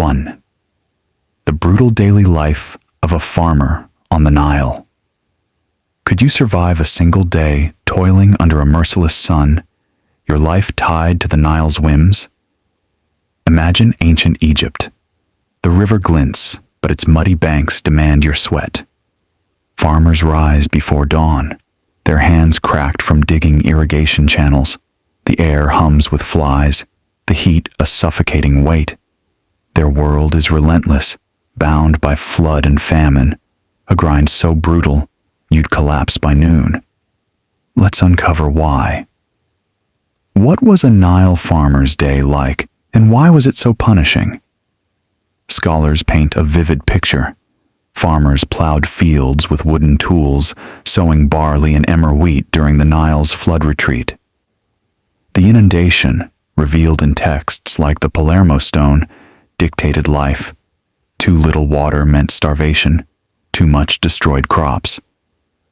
1. The brutal daily life of a farmer on the Nile. Could you survive a single day toiling under a merciless sun, your life tied to the Nile's whims? Imagine ancient Egypt. The river glints, but its muddy banks demand your sweat. Farmers rise before dawn, their hands cracked from digging irrigation channels. The air hums with flies, the heat a suffocating weight. Their world is relentless, bound by flood and famine, a grind so brutal you'd collapse by noon. Let's uncover why. What was a Nile farmer's day like, and why was it so punishing? Scholars paint a vivid picture. Farmers plowed fields with wooden tools, sowing barley and emmer wheat during the Nile's flood retreat. The inundation, revealed in texts like the Palermo Stone, dictated life. Too little water meant starvation, too much destroyed crops.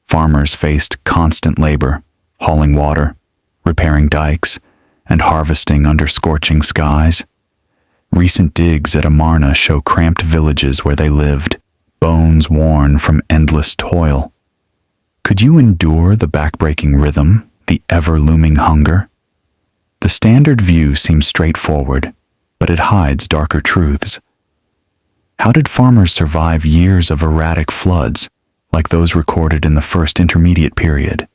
Farmers faced constant labor, hauling water, repairing dikes, and harvesting under scorching skies. Recent digs at Amarna show cramped villages where they lived, bones worn from endless toil. Could you endure the backbreaking rhythm, the ever-looming hunger? The standard view seems straightforward, but it hides darker truths. How did farmers survive years of erratic floods, like those recorded in the First Intermediate Period?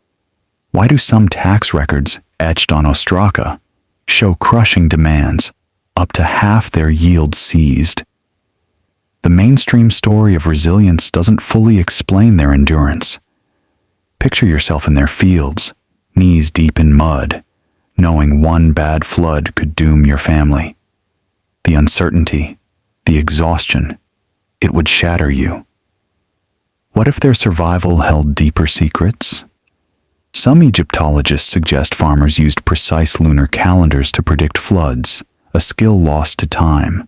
Why do some tax records, etched on ostraka, show crushing demands, up to half their yield seized? The mainstream story of resilience doesn't fully explain their endurance. Picture yourself in their fields, knees deep in mud, knowing one bad flood could doom your family. The uncertainty, the exhaustion, it would shatter you. What if their survival held deeper secrets? Some Egyptologists suggest farmers used precise lunar calendars to predict floods, a skill lost to time.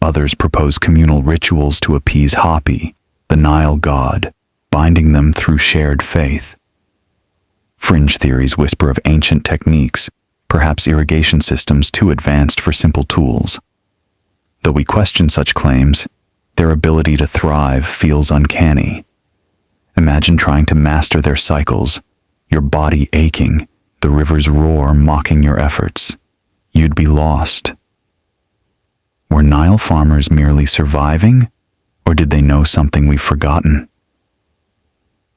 Others propose communal rituals to appease Hapi, the Nile god, binding them through shared faith. Fringe theories whisper of ancient techniques, perhaps irrigation systems too advanced for simple tools. Though we question such claims, their ability to thrive feels uncanny. Imagine trying to master their cycles, your body aching, the river's roar mocking your efforts. You'd be lost. Were Nile farmers merely surviving, or did they know something we've forgotten?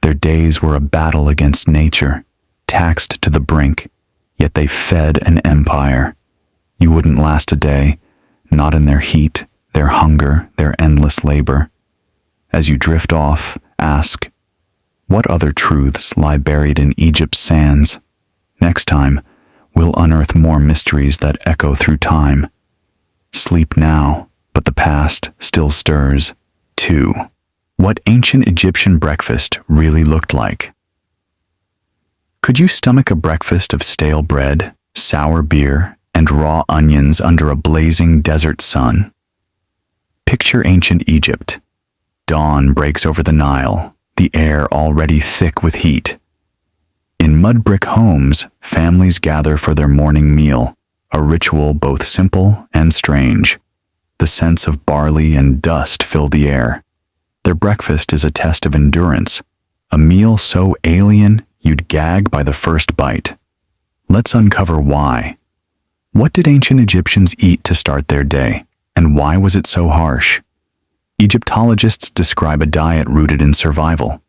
Their days were a battle against nature, taxed to the brink, yet they fed an empire. You wouldn't last a day, not in their heat, their hunger, their endless labor. As you drift off, ask, what other truths lie buried in Egypt's sands? Next time, we'll unearth more mysteries that echo through time. Sleep now, but the past still stirs. 2. What ancient Egyptian breakfast really looked like. Could you stomach a breakfast of stale bread, sour beer, and raw onions under a blazing desert sun? Picture ancient Egypt. Dawn breaks over the Nile, the air already thick with heat. In mud brick homes, families gather for their morning meal, a ritual both simple and strange. The scents of barley and dust fill the air. Their breakfast is a test of endurance, a meal so alien you'd gag by the first bite. Let's uncover why. What did ancient Egyptians eat to start their day, and why was it so harsh? Egyptologists describe a diet rooted in survival.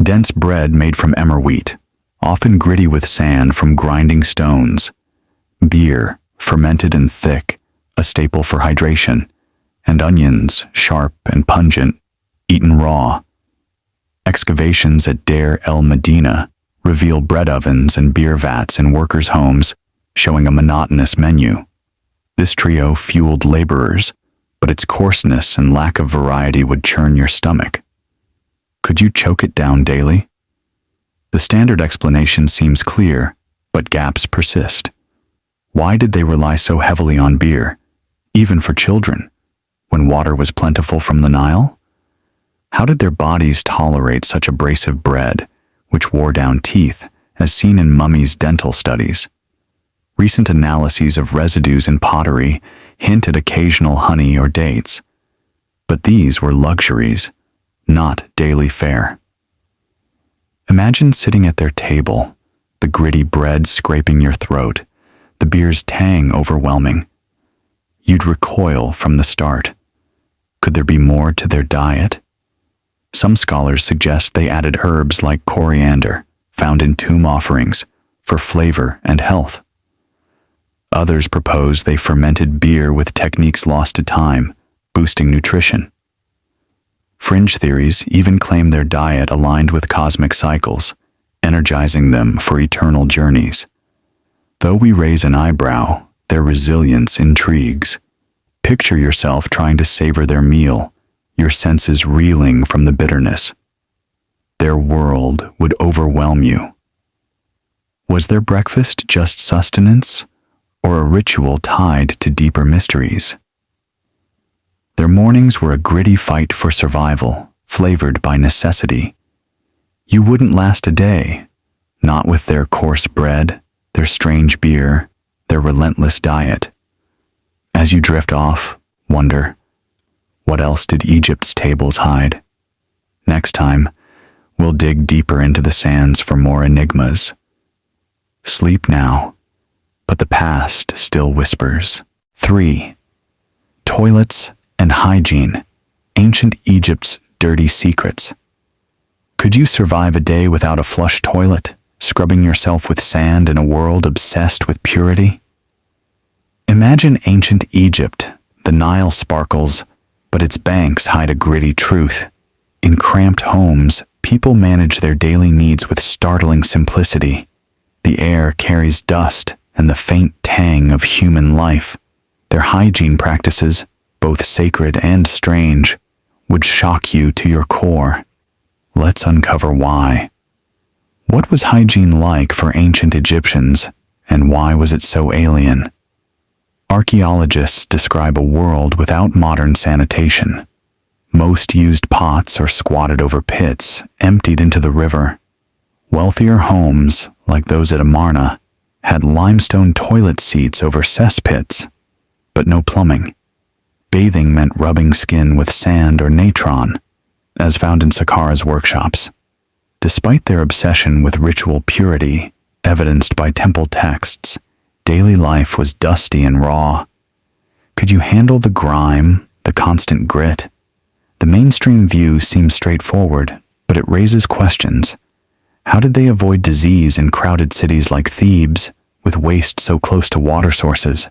Dense bread made from emmer wheat, often gritty with sand from grinding stones. Beer, fermented and thick, a staple for hydration, and onions, sharp and pungent, eaten raw. Excavations at Deir el Medina reveal bread ovens and beer vats in workers' homes, showing a monotonous menu. This trio fueled laborers, but its coarseness and lack of variety would churn your stomach. Could you choke it down daily? The standard explanation seems clear, but gaps persist. Why did they rely so heavily on beer, even for children, when water was plentiful from the Nile? How did their bodies tolerate such abrasive bread, which wore down teeth, as seen in mummies' dental studies? Recent analyses of residues in pottery hint at occasional honey or dates. But these were luxuries, not daily fare. Imagine sitting at their table, the gritty bread scraping your throat, the beer's tang overwhelming. You'd recoil from the start. Could there be more to their diet? Some scholars suggest they added herbs like coriander, found in tomb offerings, for flavor and health. Others propose they fermented beer with techniques lost to time, boosting nutrition. Fringe theories even claim their diet aligned with cosmic cycles, energizing them for eternal journeys. Though we raise an eyebrow, their resilience intrigues. Picture yourself trying to savor their meal, your senses reeling from the bitterness. Their world would overwhelm you. Was their breakfast just sustenance, or a ritual tied to deeper mysteries? Their mornings were a gritty fight for survival, flavored by necessity. You wouldn't last a day, not with their coarse bread, their strange beer, their relentless diet. As you drift off, wonder, what else did Egypt's tables hide? Next time, we'll dig deeper into the sands for more enigmas. Sleep now, but the past still whispers. 3. Toilets and hygiene, ancient Egypt's dirty secrets. Could you survive a day without a flush toilet, scrubbing yourself with sand in a world obsessed with purity? Imagine ancient Egypt. The Nile sparkles, but its banks hide a gritty truth. In cramped homes, people manage their daily needs with startling simplicity. The air carries dust and the faint tang of human life. Their hygiene practices, both sacred and strange, would shock you to your core. Let's uncover why. What was hygiene like for ancient Egyptians, and why was it so alien? Archaeologists describe a world without modern sanitation. Most used pots or squatted over pits, emptied into the river. Wealthier homes, like those at Amarna, had limestone toilet seats over cesspits, but no plumbing. Bathing meant rubbing skin with sand or natron, as found in Saqqara's workshops. Despite their obsession with ritual purity, evidenced by temple texts, daily life was dusty and raw. Could you handle the grime, the constant grit? The mainstream view seems straightforward, but it raises questions. How did they avoid disease in crowded cities like Thebes, with waste so close to water sources?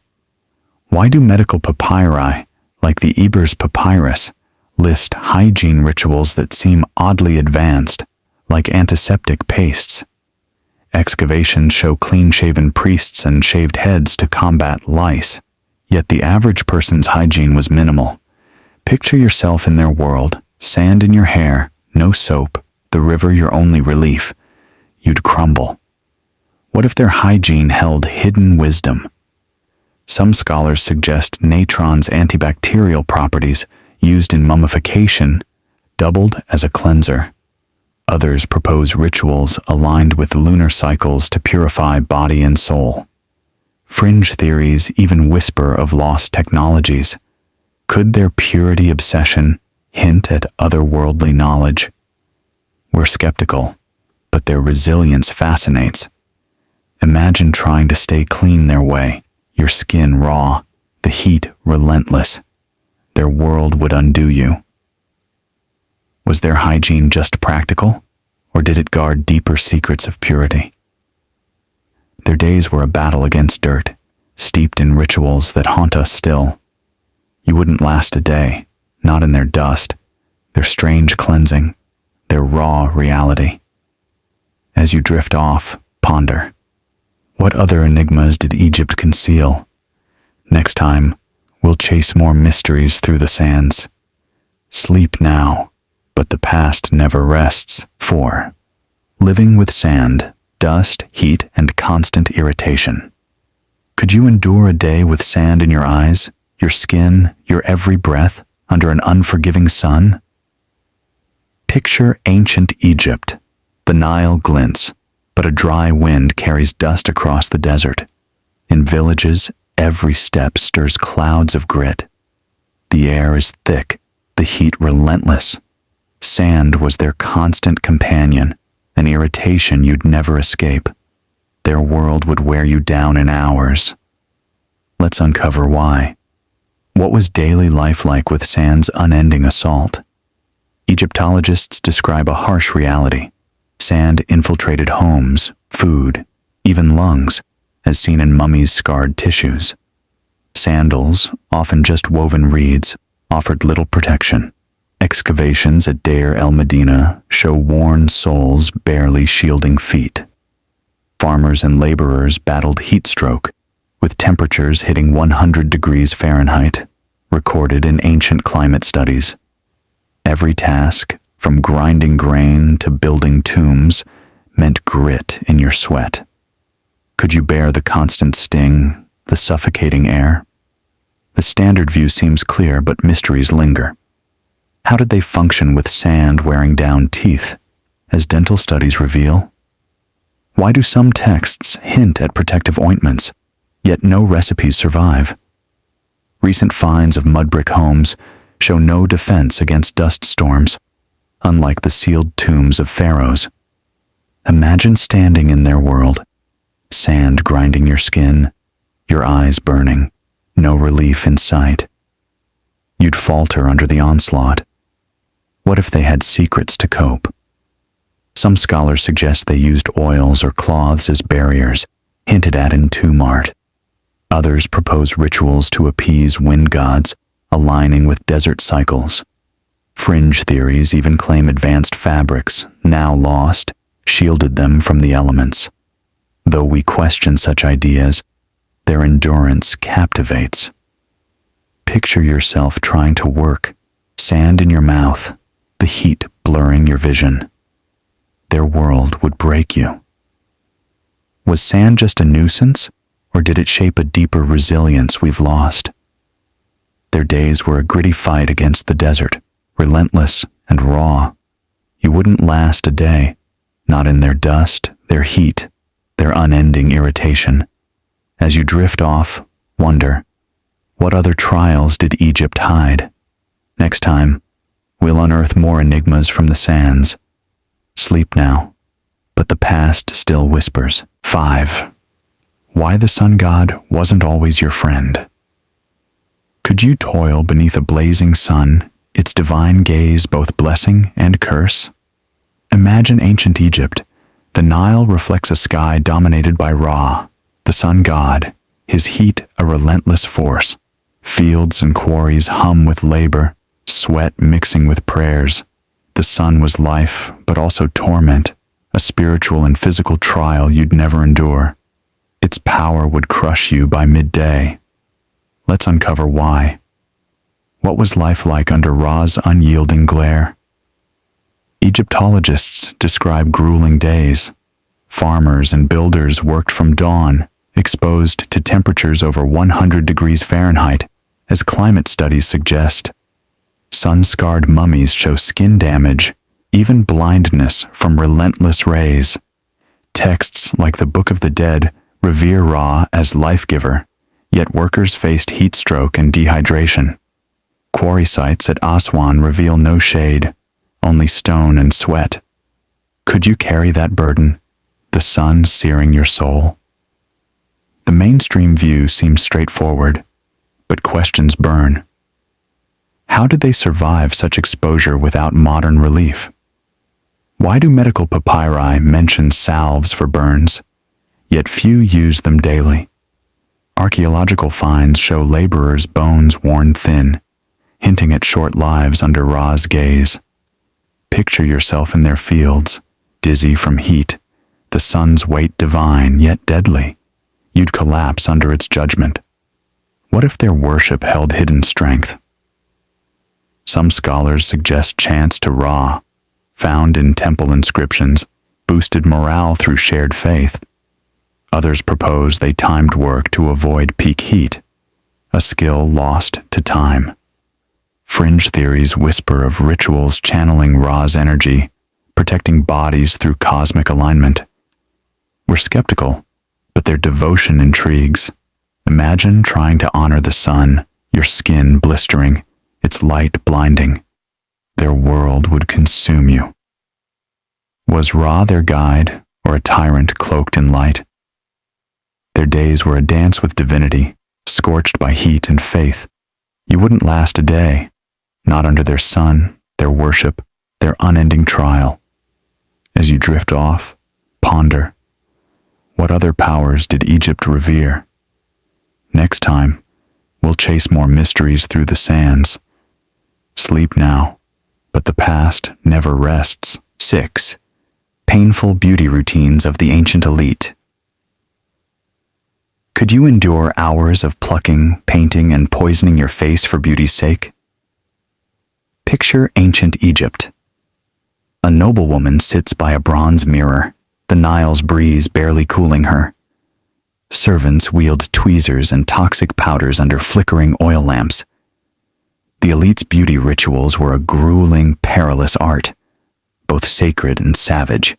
Why do medical papyri, like the Ebers Papyrus, list hygiene rituals that seem oddly advanced, like antiseptic pastes? Excavations show clean-shaven priests and shaved heads to combat lice, yet the average person's hygiene was minimal. Picture yourself in their world, sand in your hair, no soap, the river your only relief. You'd crumble. What if their hygiene held hidden wisdom? Some scholars suggest natron's antibacterial properties, used in mummification, doubled as a cleanser. Others propose rituals aligned with lunar cycles to purify body and soul. Fringe theories even whisper of lost technologies. Could their purity obsession hint at otherworldly knowledge? We're skeptical, but their resilience fascinates. Imagine trying to stay clean their way, your skin raw, the heat relentless. Their world would undo you. Was their hygiene just practical, or did it guard deeper secrets of purity? Their days were a battle against dirt, steeped in rituals that haunt us still. You wouldn't last a day, not in their dust, their strange cleansing, their raw reality. As you drift off, ponder. What other enigmas did Egypt conceal? Next time, we'll chase more mysteries through the sands. Sleep now, but the past never rests. 4. Living with sand, dust, heat, and constant irritation. Could you endure a day with sand in your eyes, your skin, your every breath, under an unforgiving sun? Picture ancient Egypt. The Nile glints, but a dry wind carries dust across the desert. In villages, Every step stirs clouds of grit. The air is thick, the heat relentless. Sand was their constant companion, an irritation you'd never escape. Their world would wear you down in hours. Let's uncover why. What was daily life like with sand's unending assault? Egyptologists describe a harsh reality. Sand infiltrated homes, food, even lungs, as seen in mummies' scarred tissues. Sandals, often just woven reeds, offered little protection. Excavations at Deir el-Medina show worn soles barely shielding feet. Farmers and laborers battled heat stroke, with temperatures hitting 100 degrees Fahrenheit, recorded in ancient climate studies. Every task, from grinding grain to building tombs, meant grit in your sweat. Could you bear the constant sting, the suffocating air? The standard view seems clear, but mysteries linger. How did they function with sand wearing down teeth, as dental studies reveal? Why do some texts hint at protective ointments, yet no recipes survive? Recent finds of mud brick homes show no defense against dust storms, unlike the sealed tombs of pharaohs. Imagine standing in their world, sand grinding your skin, your eyes burning, no relief in sight. You'd falter under the onslaught. What if they had secrets to cope? Some scholars suggest they used oils or cloths as barriers, hinted at in tomb art. Others propose rituals to appease wind gods, aligning with desert cycles. Fringe theories even claim advanced fabrics, now lost, shielded them from the elements. Though we question such ideas, their endurance captivates. Picture yourself trying to work, sand in your mouth, the heat blurring your vision. Their world would break you. Was sand just a nuisance, or did it shape a deeper resilience we've lost? Their days were a gritty fight against the desert, relentless and raw. You wouldn't last a day, not in their dust, their heat, their unending irritation. As you drift off, wonder, what other trials did Egypt hide? Next time, we'll unearth more enigmas from the sands. Sleep now, but the past still whispers. 5. Why the sun god wasn't always your friend. Could you toil beneath a blazing sun, its divine gaze both blessing and curse? Imagine ancient Egypt. The Nile reflects a sky dominated by Ra, the sun god, his heat a relentless force. Fields and quarries hum with labor, sweat mixing with prayers. The sun was life, but also torment, a spiritual and physical trial you'd never endure. Its power would crush you by midday. Let's uncover why. What was life like under Ra's unyielding glare? Egyptologists describe grueling days. Farmers and builders worked from dawn, exposed to temperatures over 100 degrees Fahrenheit, as climate studies suggest. Sun-scarred mummies show skin damage, even blindness from relentless rays. Texts like the Book of the Dead revere Ra as life-giver, yet workers faced heat stroke and dehydration. Quarry sites at Aswan reveal no shade, only stone and sweat. Could you carry that burden, the sun searing your soul? The mainstream view seems straightforward, but questions burn. How did they survive such exposure without modern relief? Why do medical papyri mention salves for burns, yet few use them daily? Archaeological finds show laborers' bones worn thin, hinting at short lives under Ra's gaze. Picture yourself in their fields, dizzy from heat, the sun's weight divine yet deadly. You'd collapse under its judgment. What if their worship held hidden strength? Some scholars suggest chants to Ra, found in temple inscriptions, boosted morale through shared faith. Others propose they timed work to avoid peak heat, a skill lost to time. Fringe theories whisper of rituals channeling Ra's energy, protecting bodies through cosmic alignment. We're skeptical, but their devotion intrigues. Imagine trying to honor the sun, your skin blistering, its light blinding. Their world would consume you. Was Ra their guide, or a tyrant cloaked in light? Their days were a dance with divinity, scorched by heat and faith. You wouldn't last a day, not under their sun, their worship, their unending trial. As you drift off, ponder, what other powers did Egypt revere? Next time, we'll chase more mysteries through the sands. Sleep now, but the past never rests. 6. Painful beauty routines of the ancient elite. Could you endure hours of plucking, painting, and poisoning your face for beauty's sake? Picture ancient Egypt. A noblewoman sits by a bronze mirror, the Nile's breeze barely cooling her. Servants wield tweezers and toxic powders under flickering oil lamps. The elite's beauty rituals were a grueling, perilous art, both sacred and savage.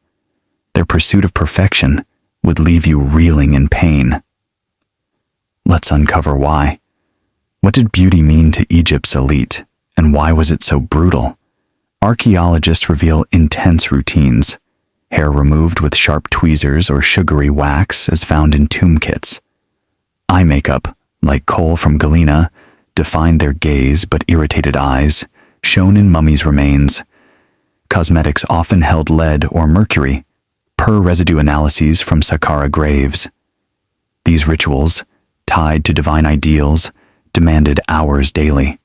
Their pursuit of perfection would leave you reeling in pain. Let's uncover why. What did beauty mean to Egypt's elite, and why was it so brutal? Archaeologists reveal intense routines, hair removed with sharp tweezers or sugary wax as found in tomb kits. Eye makeup, like coal from Galena, defined their gaze but irritated eyes, shown in mummies' remains. Cosmetics often held lead or mercury, per residue analyses from Saqqara graves. These rituals, tied to divine ideals, demanded hours daily.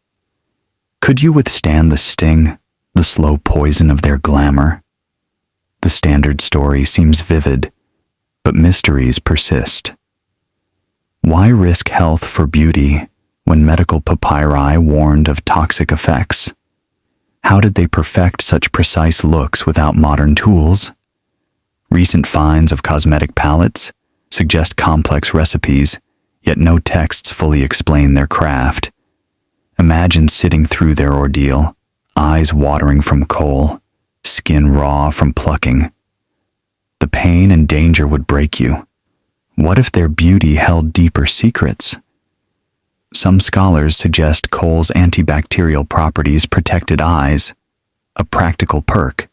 Could you withstand the sting, the slow poison of their glamour? The standard story seems vivid, but mysteries persist. Why risk health for beauty when medical papyri warned of toxic effects? How did they perfect such precise looks without modern tools? Recent finds of cosmetic palettes suggest complex recipes, yet no texts fully explain their craft. Imagine sitting through their ordeal, eyes watering from coal, skin raw from plucking. The pain and danger would break you. What if their beauty held deeper secrets? Some scholars suggest coal's antibacterial properties protected eyes, a practical perk.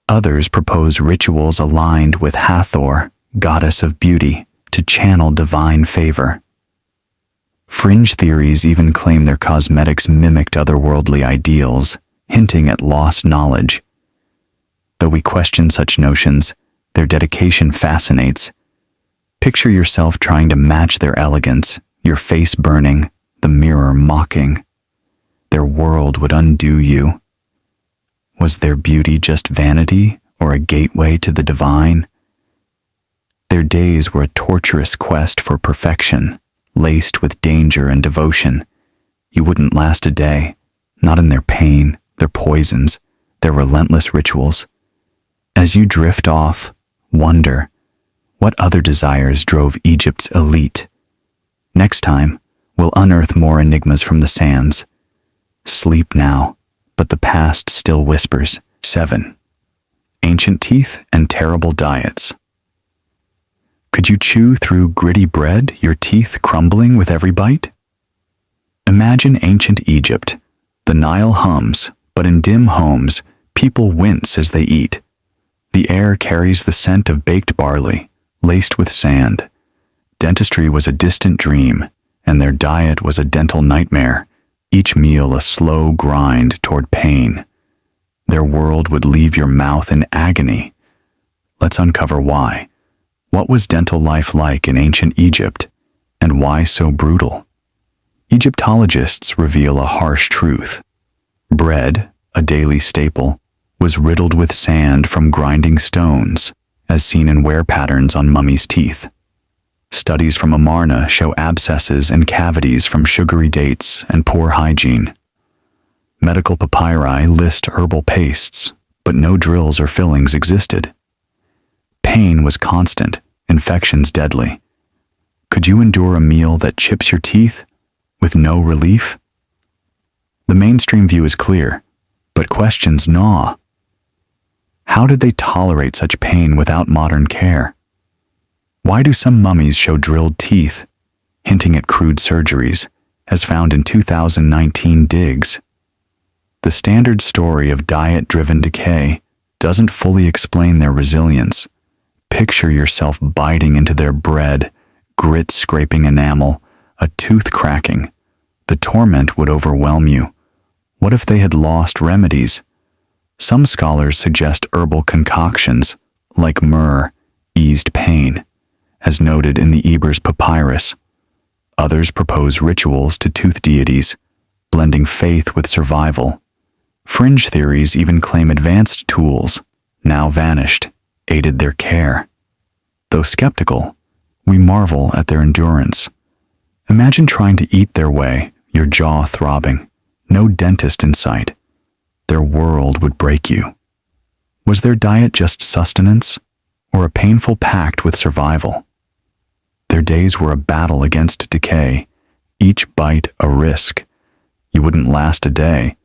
Others propose rituals aligned with Hathor, goddess of beauty, to channel divine favor. Fringe theories even claim their cosmetics mimicked otherworldly ideals, hinting at lost knowledge. Though we question such notions, their dedication fascinates. Picture yourself trying to match their elegance, your face burning, the mirror mocking. Their world would undo you. Was their beauty just vanity or a gateway to the divine? Their days were a torturous quest for perfection, laced with danger and devotion. You wouldn't last a day, not in their pain, their poisons, their relentless rituals. As you drift off, wonder, what other desires drove Egypt's elite? Next time, we'll unearth more enigmas from the sands. Sleep now, but the past still whispers. 7. Ancient teeth and terrible diets. Could you chew through gritty bread, your teeth crumbling with every bite? Imagine ancient Egypt. The Nile hums, but in dim homes, people wince as they eat. The air carries the scent of baked barley, laced with sand. Dentistry was a distant dream, and their diet was a dental nightmare, each meal a slow grind toward pain. Their world would leave your mouth in agony. Let's uncover why. What was dental life like in ancient Egypt, and why so brutal? Egyptologists reveal a harsh truth. Bread, a daily staple, was riddled with sand from grinding stones, as seen in wear patterns on mummies' teeth. Studies from Amarna show abscesses and cavities from sugary dates and poor hygiene. Medical papyri list herbal pastes, but no drills or fillings existed. Pain was constant, infections deadly. Could you endure a meal that chips your teeth with no relief? The mainstream view is clear, but questions gnaw. How did they tolerate such pain without modern care? Why do some mummies show drilled teeth, hinting at crude surgeries, as found in 2019 digs. The standard story of diet-driven decay doesn't fully explain their resilience. Picture yourself biting into their bread, grit scraping enamel, a tooth cracking. The torment would overwhelm you. What if they had lost remedies? Some scholars suggest herbal concoctions, like myrrh, eased pain, as noted in the Ebers Papyrus. Others propose rituals to tooth deities, blending faith with survival. Fringe theories even claim advanced tools, now vanished, aided their care. Though skeptical, we marvel at their endurance. Imagine trying to eat their way, your jaw throbbing, no dentist in sight. Their world would break you. Was their diet just sustenance, or a painful pact with survival? Their days were a battle against decay, each bite a risk. You wouldn't last a day,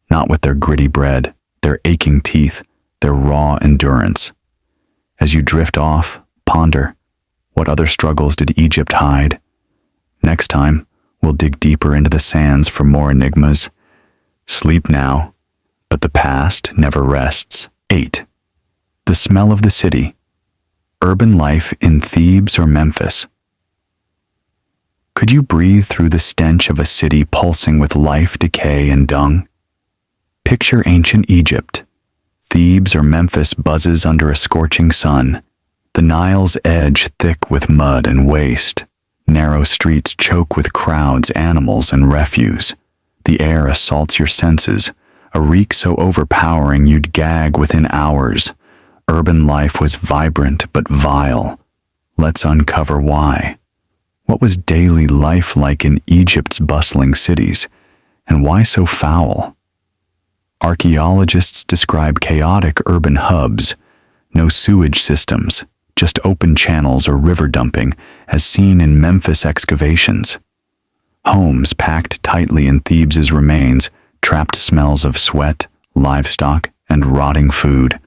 not with their gritty bread, their aching teeth, their raw endurance. As you drift off, ponder, what other struggles did Egypt hide? Next time, we'll dig deeper into the sands for more enigmas. Sleep now, but the past never rests. 8. The smell of the city. Urban life in Thebes or Memphis. Could you breathe through the stench of a city pulsing with life, decay, and dung? Picture ancient Egypt. Thebes or Memphis buzzes under a scorching sun, the Nile's edge thick with mud and waste. Narrow streets choke with crowds, animals, and refuse. The air assaults your senses, a reek so overpowering you'd gag within hours. Urban life was vibrant but vile. Let's uncover why. What was daily life like in Egypt's bustling cities, and why so foul? Archaeologists describe chaotic urban hubs, no sewage systems, just open channels or river dumping, as seen in Memphis excavations. Homes packed tightly in Thebes's remains, trapped smells of sweat, livestock, and rotting food.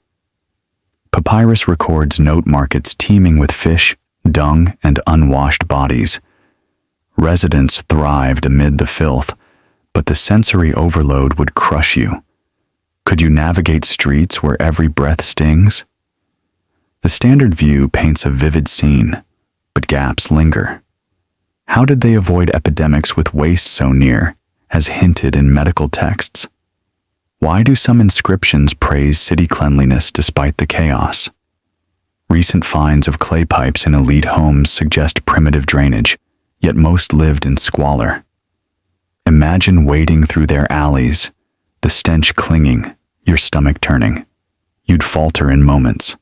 Papyrus records note markets teeming with fish, dung, and unwashed bodies. Residents thrived amid the filth, but the sensory overload would crush you. Could you navigate streets where every breath stings? The standard view paints a vivid scene, but gaps linger. How did they avoid epidemics with waste so near, as hinted in medical texts? Why do some inscriptions praise city cleanliness despite the chaos? Recent finds of clay pipes in elite homes suggest primitive drainage, yet most lived in squalor. Imagine wading through their alleys, the stench clinging, your stomach turning. You'd falter in moments.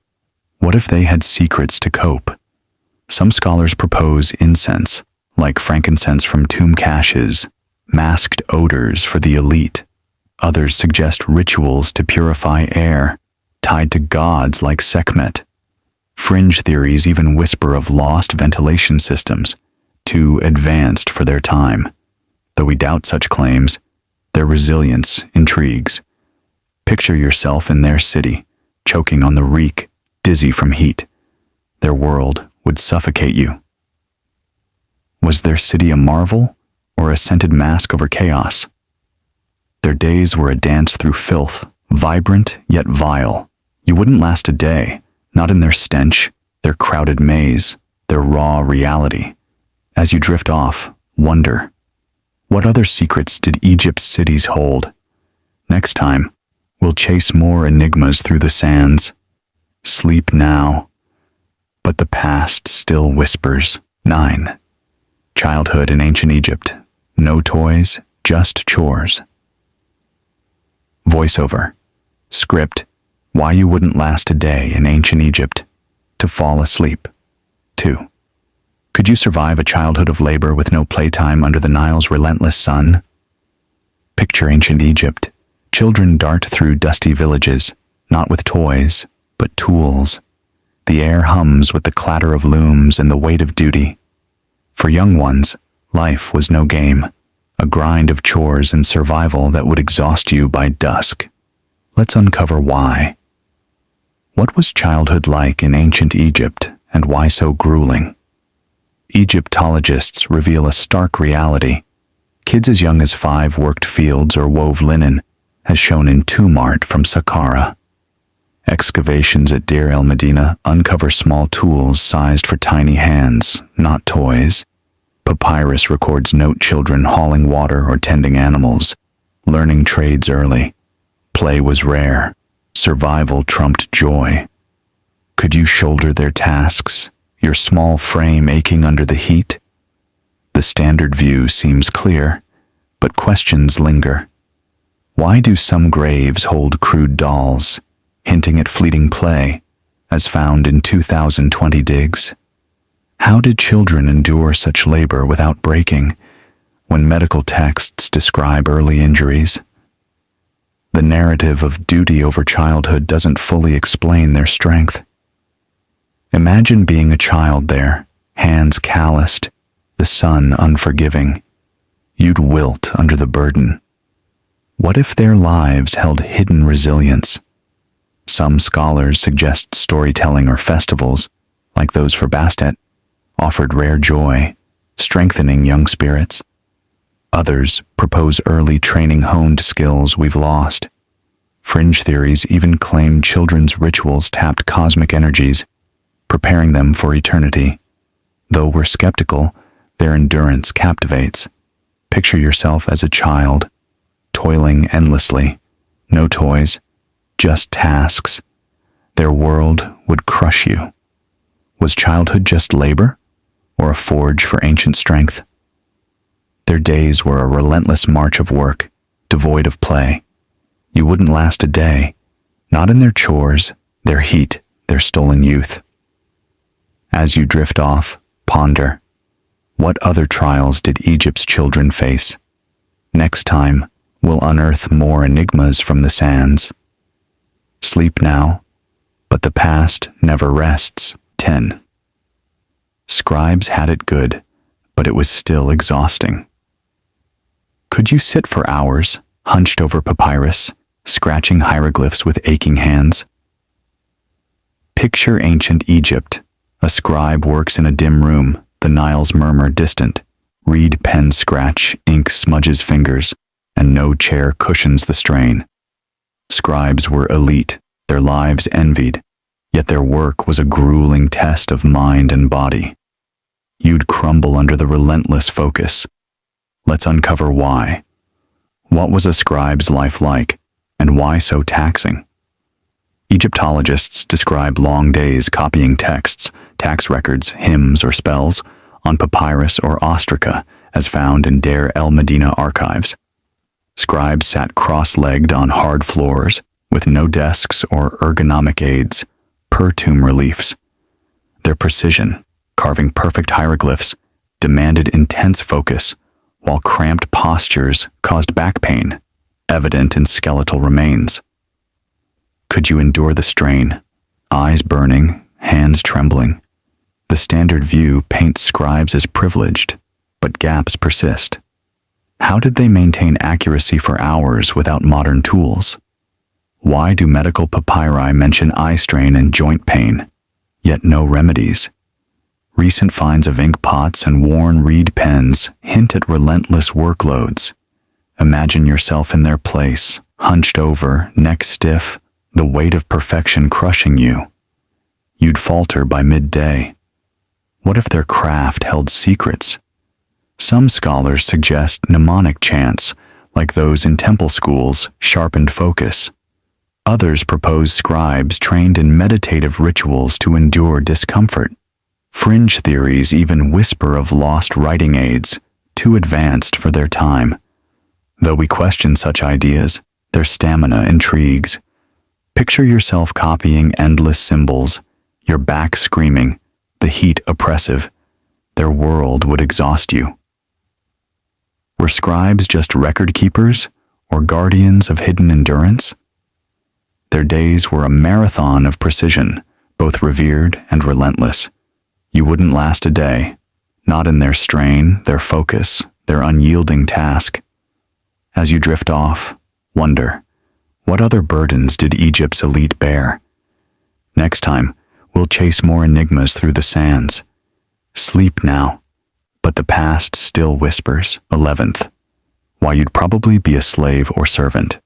What if they had secrets to cope? Some scholars propose incense, like frankincense from tomb caches, masked odors for the elite. Others suggest rituals to purify air, tied to gods like Sekhmet. Fringe theories even whisper of lost ventilation systems, too advanced for their time. Though we doubt such claims, their resilience intrigues. Picture yourself in their city, choking on the reek, dizzy from heat. Their world would suffocate you. Was their city a marvel, or a scented mask over chaos? Their days were a dance through filth, vibrant yet vile. You wouldn't last a day, not in their stench, their crowded maze, their raw reality. As you drift off, wonder, what other secrets did Egypt's cities hold? Next time, we'll chase more enigmas through the sands. Sleep now, but the past still whispers. 9. Childhood in ancient Egypt. No toys, just chores. Voiceover. Script. Why you wouldn't last a day in ancient Egypt. To fall asleep. 2. Could you survive a childhood of labor with no playtime under the Nile's relentless sun? Picture ancient Egypt. Children dart through dusty villages, not with toys, but tools. The air hums with the clatter of looms and the weight of duty. For young ones, life was no game, a grind of chores and survival that would exhaust you by dusk. Let's uncover why. What was childhood like in ancient Egypt, and why so grueling? Egyptologists reveal a stark reality. Kids as young as 5 worked fields or wove linen, as shown in tomb art from Saqqara. Excavations at Deir el-Medina uncover small tools sized for tiny hands, not toys. Papyrus records note children hauling water or tending animals, learning trades early. Play was rare. Survival trumped joy. Could you shoulder their tasks, your small frame aching under the heat? The standard view seems clear, but questions linger. Why do some graves hold crude dolls, hinting at fleeting play, as found in 2020 digs? How did children endure such labor without breaking, when medical texts describe early injuries? The narrative of duty over childhood doesn't fully explain their strength. Imagine being a child there, hands calloused, the sun unforgiving. You'd wilt under the burden. What if their lives held hidden resilience? Some scholars suggest storytelling or festivals, like those for Bastet, offered rare joy, strengthening young spirits. Others propose early training honed skills we've lost. Fringe theories even claim children's rituals tapped cosmic energies, preparing them for eternity. Though we're skeptical, their endurance captivates. Picture yourself as a child, toiling endlessly. No toys, just tasks. Their world would crush you. Was childhood just labor, or a forge for ancient strength? Their days were a relentless march of work, devoid of play. You wouldn't last a day, not in their chores, their heat, their stolen youth. As you drift off, ponder. What other trials did Egypt's children face? Next time, we'll unearth more enigmas from the sands. Sleep now, but the past never rests. 10. Scribes had it good, but it was still exhausting. Could you sit for hours, hunched over papyrus, scratching hieroglyphs with aching hands? Picture ancient Egypt. A scribe works in a dim room, the Nile's murmur distant. Reed pen scratch, ink smudges fingers, and no chair cushions the strain. Scribes were elite, their lives envied, yet their work was a grueling test of mind and body. You'd crumble under the relentless focus. Let's uncover why. What was a scribe's life like, and why so taxing? Egyptologists describe long days copying texts, tax records, hymns, or spells on papyrus or ostraca, as found in Deir el-Medina archives. Scribes sat cross-legged on hard floors, with no desks or ergonomic aids, per tomb reliefs. Their precision, carving perfect hieroglyphs, demanded intense focus, while cramped postures caused back pain, evident in skeletal remains. Could you endure the strain, eyes burning, hands trembling? The standard view paints scribes as privileged, but gaps persist. How did they maintain accuracy for hours without modern tools? Why do medical papyri mention eye strain and joint pain, yet no remedies? Recent finds of ink pots and worn reed pens hint at relentless workloads. Imagine yourself in their place, hunched over, neck stiff, the weight of perfection crushing you. You'd falter by midday. What if their craft held secrets? Some scholars suggest mnemonic chants, like those in temple schools, sharpened focus. Others propose scribes trained in meditative rituals to endure discomfort. Fringe theories even whisper of lost writing aids, too advanced for their time. Though we question such ideas, their stamina intrigues. Picture yourself copying endless symbols, your back screaming, the heat oppressive. Their world would exhaust you. Were scribes just record keepers or guardians of hidden endurance? Their days were a marathon of precision, both revered and relentless. You wouldn't last a day, not in their strain, their focus, their unyielding task. As you drift off, wonder, what other burdens did Egypt's elite bear? Next time, we'll chase more enigmas through the sands. Sleep now, but the past still whispers. 11th, why you'd probably be a slave or servant.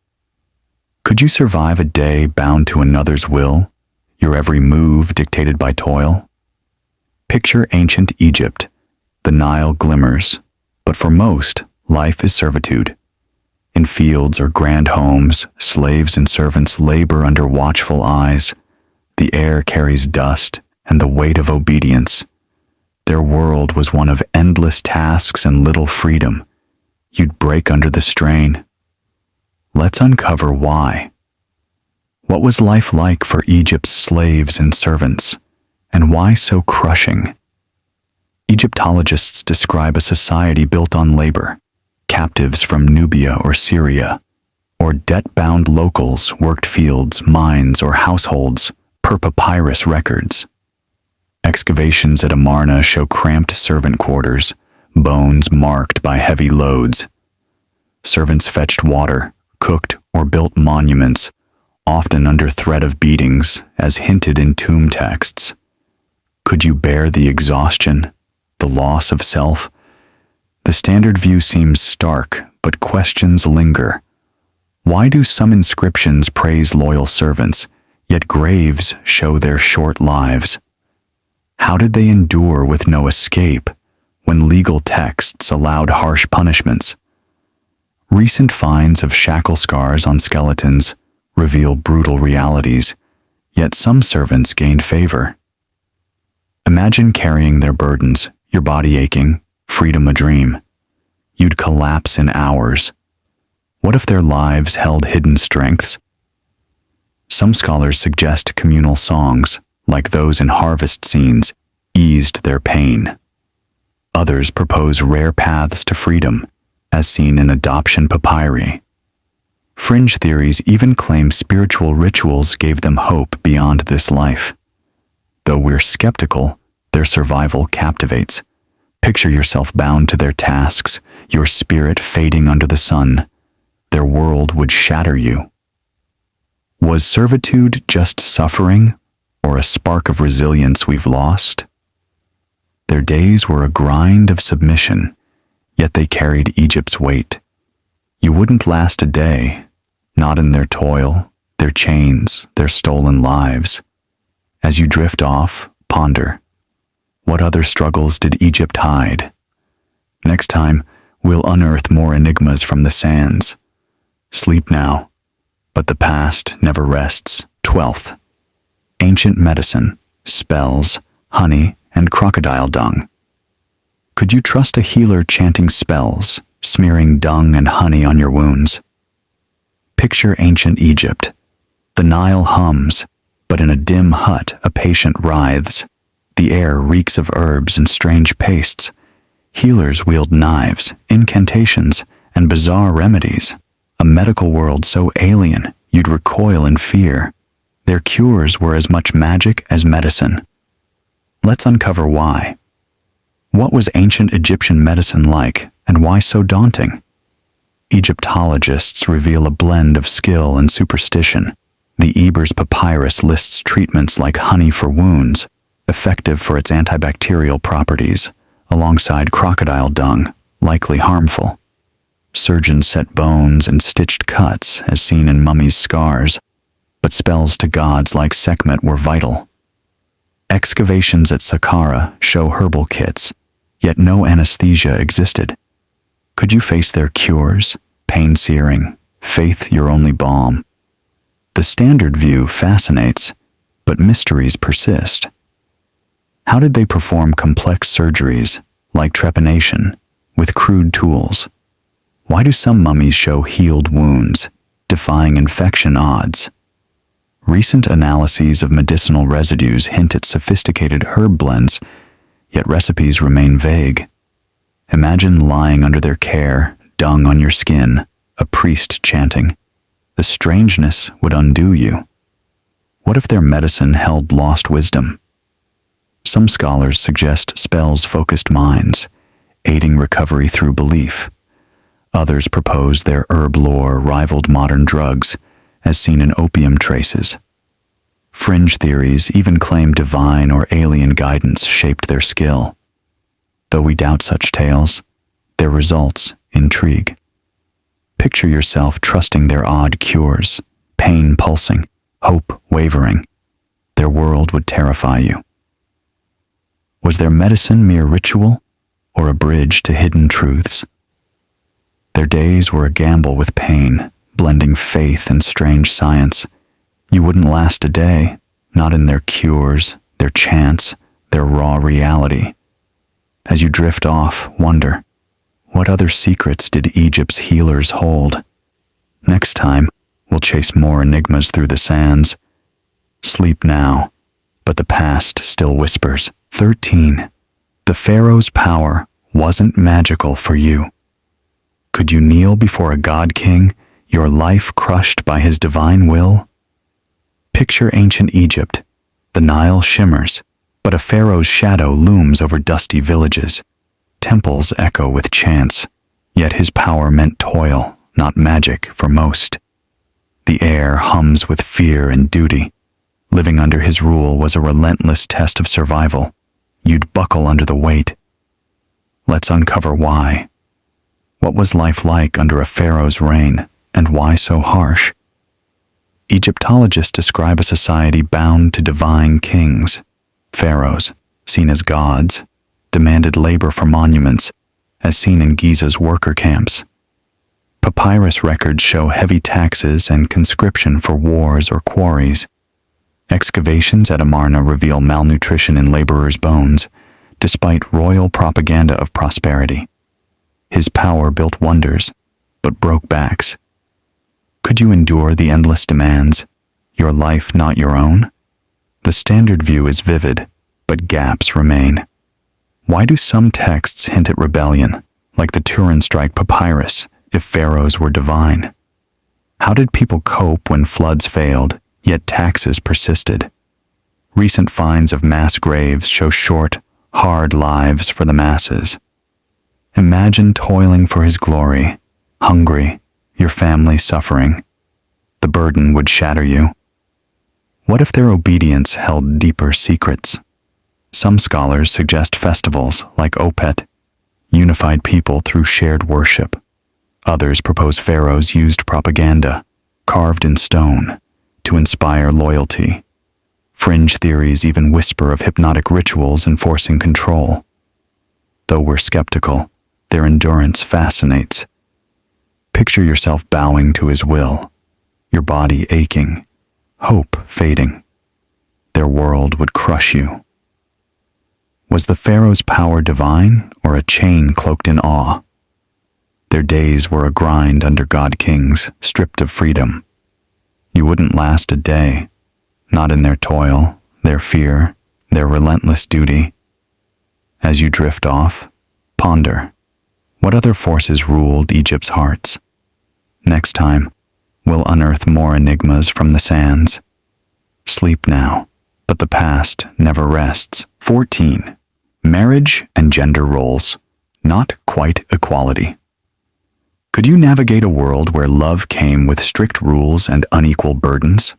Could you survive a day bound to another's will, your every move dictated by toil? Picture ancient Egypt. The Nile glimmers, but for most, life is servitude. In fields or grand homes, slaves and servants labor under watchful eyes. The air carries dust and the weight of obedience. Their world was one of endless tasks and little freedom. You'd break under the strain. Let's uncover why. What was life like for Egypt's slaves and servants, and why so crushing? Egyptologists describe a society built on labor. Captives from Nubia or Syria, or debt-bound locals worked fields, mines, or households per papyrus records. Excavations at Amarna show cramped servant quarters, bones marked by heavy loads. Servants fetched water, cooked, or built monuments, often under threat of beatings, as hinted in tomb texts. Could you bear the exhaustion, the loss of self? The standard view seems stark, but questions linger. Why do some inscriptions praise loyal servants, yet graves show their short lives? How did they endure with no escape when legal texts allowed harsh punishments? Recent finds of shackle scars on skeletons reveal brutal realities, yet some servants gained favor. Imagine carrying their burdens, your body aching, freedom a dream. You'd collapse in hours. What if their lives held hidden strengths? Some scholars suggest communal songs, like those in harvest scenes, eased their pain. Others propose rare paths to freedom, as seen in adoption papyri. Fringe theories even claim spiritual rituals gave them hope beyond this life. Though we're skeptical, their survival captivates. Picture yourself bound to their tasks, your spirit fading under the sun. Their world would shatter you. Was servitude just suffering, or a spark of resilience we've lost? Their days were a grind of submission, yet they carried Egypt's weight. You wouldn't last a day, not in their toil, their chains, their stolen lives. As you drift off, ponder. What other struggles did Egypt hide? Next time, we'll unearth more enigmas from the sands. Sleep now, but the past never rests. 12th, ancient medicine, spells, honey, and crocodile dung. Could you trust a healer chanting spells, smearing dung and honey on your wounds? Picture ancient Egypt. The Nile hums, but in a dim hut a patient writhes. The air reeks of herbs and strange pastes. Healers wield knives, incantations, and bizarre remedies. A medical world so alien, you'd recoil in fear. Their cures were as much magic as medicine. Let's uncover why. What was ancient Egyptian medicine like, and why so daunting? Egyptologists reveal a blend of skill and superstition. The Ebers papyrus lists treatments like honey for wounds, effective for its antibacterial properties, alongside crocodile dung, likely harmful. Surgeons set bones and stitched cuts, as seen in mummies' scars, but spells to gods like Sekhmet were vital. Excavations at Saqqara show herbal kits, yet no anesthesia existed. Could you face their cures, pain-searing, faith your only balm? The standard view fascinates, but mysteries persist. How did they perform complex surgeries, like trepanation, with crude tools? Why do some mummies show healed wounds, defying infection odds? Recent analyses of medicinal residues hint at sophisticated herb blends, yet recipes remain vague. Imagine lying under their care, dung on your skin, a priest chanting. The strangeness would undo you. What if their medicine held lost wisdom? Some scholars suggest spells focused minds, aiding recovery through belief. Others propose their herb lore rivaled modern drugs, as seen in opium traces. Fringe theories even claim divine or alien guidance shaped their skill. Though we doubt such tales, their results intrigue. Picture yourself trusting their odd cures, pain pulsing, hope wavering. Their world would terrify you. Was their medicine mere ritual, or a bridge to hidden truths? Their days were a gamble with pain, blending faith and strange science. You wouldn't last a day, not in their cures, their chants, their raw reality. As you drift off, wonder, what other secrets did Egypt's healers hold? Next time, we'll chase more enigmas through the sands. Sleep now, but the past still whispers. 13. The pharaoh's power wasn't magical for you. Could you kneel before a god-king, your life crushed by his divine will? Picture ancient Egypt. The Nile shimmers, but a pharaoh's shadow looms over dusty villages. Temples echo with chants, yet his power meant toil, not magic for most. The air hums with fear and duty. Living under his rule was a relentless test of survival. You'd buckle under the weight. Let's uncover why. What was life like under a pharaoh's reign, and why so harsh? Egyptologists describe a society bound to divine kings. Pharaohs, seen as gods, demanded labor for monuments, as seen in Giza's worker camps. Papyrus records show heavy taxes and conscription for wars or quarries. Excavations at Amarna reveal malnutrition in laborers' bones, despite royal propaganda of prosperity. His power built wonders, but broke backs. Could you endure the endless demands, your life not your own? The standard view is vivid, but gaps remain. Why do some texts hint at rebellion, like the Turin Strike papyrus, if pharaohs were divine? How did people cope when floods failed, yet taxes persisted? Recent finds of mass graves show short, hard lives for the masses. Imagine toiling for his glory, hungry, your family suffering. The burden would shatter you. What if their obedience held deeper secrets? Some scholars suggest festivals like Opet unified people through shared worship. Others propose pharaohs used propaganda, carved in stone, to inspire loyalty. Fringe theories even whisper of hypnotic rituals enforcing control. Though we're skeptical, their endurance fascinates. Picture yourself bowing to his will, your body aching, hope fading. Their world would crush you. Was the pharaoh's power divine or a chain cloaked in awe? Their days were a grind under god-kings, stripped of freedom. You wouldn't last a day, not in their toil, their fear, their relentless duty. As you drift off, ponder, what other forces ruled Egypt's hearts? Next time, we'll unearth more enigmas from the sands. Sleep now, but the past never rests. 14. Marriage and gender roles, not quite equality. Could you navigate a world where love came with strict rules and unequal burdens?